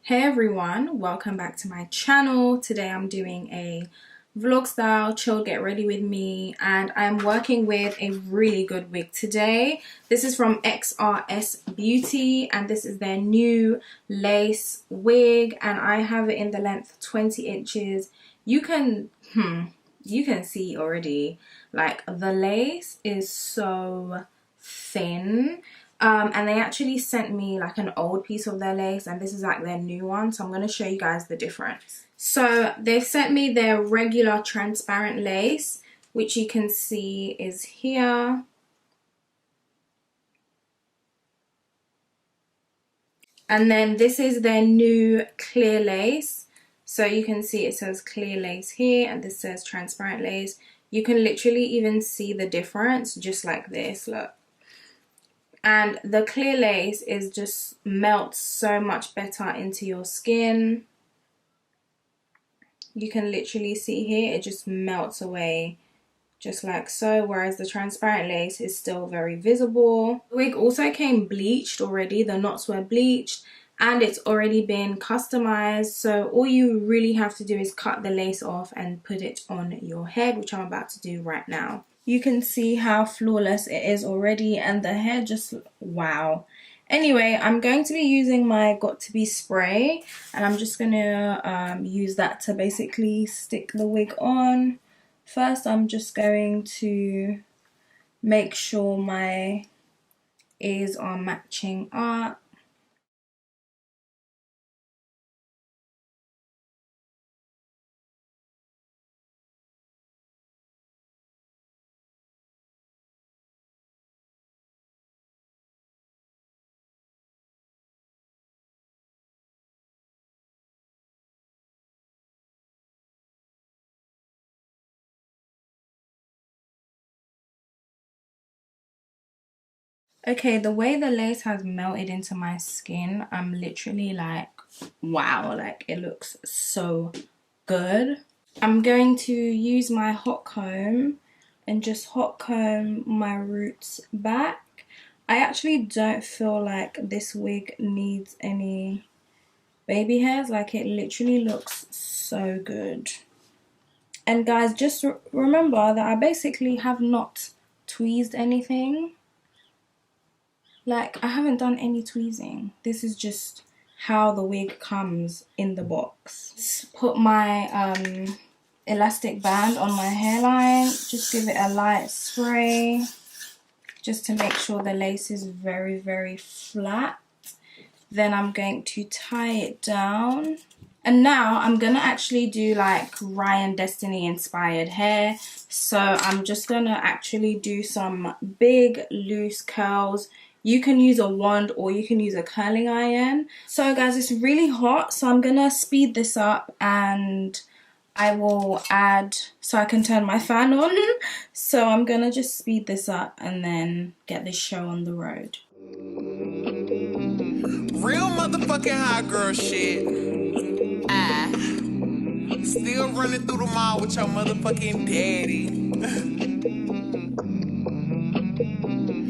Hey everyone, welcome back to my channel. Today I'm doing a vlog style chill get ready with me, and I'm working with a really good wig today. This is from XrsBeauty and this is their new lace wig, and I have it in the length 20 inches. You can see already, like, the lace is so thin. And they actually sent me like an old piece of their lace, and this is like their new one, so I'm going to show you guys the difference. So they've sent me their regular transparent lace, which you can see is here. And then this is their new clear lace. So you can see it says clear lace here and this says transparent lace. You can literally even see the difference just like this, look. And the clear lace is just melts so much better into your skin. You can literally see here, it just melts away just like so, whereas the transparent lace is still very visible. The wig also came bleached already, the knots were bleached, and it's already been customized, so all you really have to do is cut the lace off and put it on your head, which I'm about to do right now. You can see how flawless it is already, and the hair just, wow. Anyway, I'm going to be using my Got To Be spray, and I'm just going to use that to basically stick the wig on. First, I'm just going to make sure my ears are matching up. Okay, the way the lace has melted into my skin, I'm literally like, wow, like it looks so good. I'm going to use my hot comb and just hot comb my roots back. I actually don't feel like this wig needs any baby hairs, like it literally looks so good. And guys, just remember that I basically have not tweezed anything. Like, I haven't done any tweezing. This is just how the wig comes in the box. Just put my elastic band on my hairline. Just give it a light spray, just to make sure the lace is very, very flat. Then I'm going to tie it down. And now I'm gonna actually do like Ryan Destiny inspired hair. So I'm just gonna actually do some big loose curls. You can use a wand or you can use a curling iron. So guys, it's really hot, so I'm gonna speed this up and I will add, so I can turn my fan on. So I'm gonna just speed this up and then get this show on the road. Real motherfucking hot girl shit. Still running through the mall with your motherfucking daddy.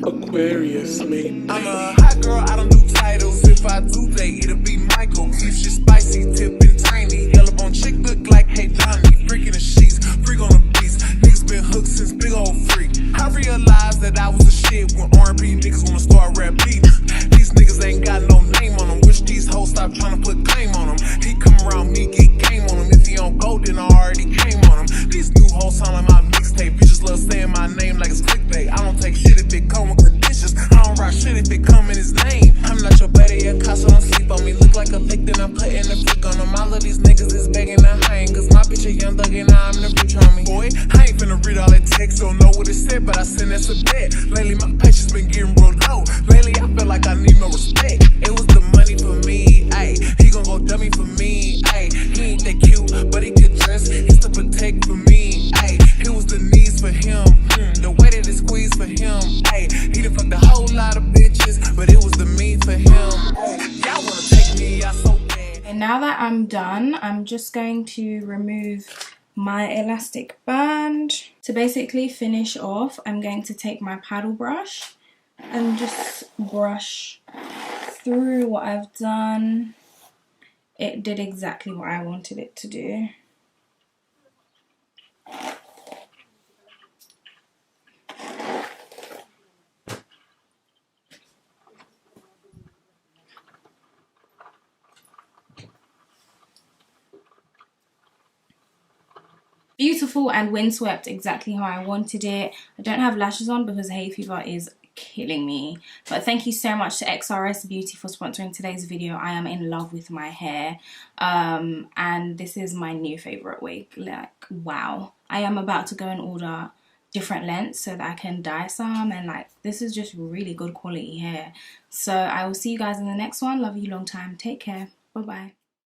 Aquarius, mate. I'm a hot girl, I don't do titles. If I do, it'll be Michael. Keep shit spicy, tipping tiny. Yellow bone chick look like Hey Donnie. Freaking the sheets, freak on the beats. Niggas been hooked since big old freak. I realized that I was a shit when R&B niggas wanna start rap beat. These niggas ain't got no name on them. Wish these hoes stop trying to put claim on them. He come around me, get game on him. If he on go, then I already came on him. These new hoes sound like my mixtape. Bitches love saying my name like it's clickbait. I don't take shit if it come with conditions. I don't rock shit if it come in his name. I'm not your buddy, your casa don't sleep on me. Look like a lick, then I'm putting the flick on them. All of these niggas is begging to hang, cause my bitch a young thug and I'm the bitch on me. Boy, I ain't finna read all that text, don't know what it said, but I send that's a bet. Lately my patience been getting real low. Lately I feel like I need no respect. It was the money for me, ayy. He gon' go dummy for me, ayy. He ain't that cute, but he could dress. It's to protect for me, ayy. It was the knees for him, the way that it squeezed for him, ayy. He done fucked a whole lot of bitches, but it was the me for him. Y'all wanna take me out so bad. And now that I'm done, I'm just going to remove my elastic band. To basically finish off, I'm going to take my paddle brush and just brush through what I've done it did exactly what I wanted it to do. Beautiful and windswept, exactly how I wanted it. I don't have lashes on because hay fever is killing me. But thank you so much to XrsBeauty for sponsoring today's video. I am in love with my hair. And this is my new favorite wig. Like, wow. I am about to go and order different lengths so that I can dye some, and like, this is just really good quality hair. So I will see you guys in the next one. Love you long time. Take care. Bye bye.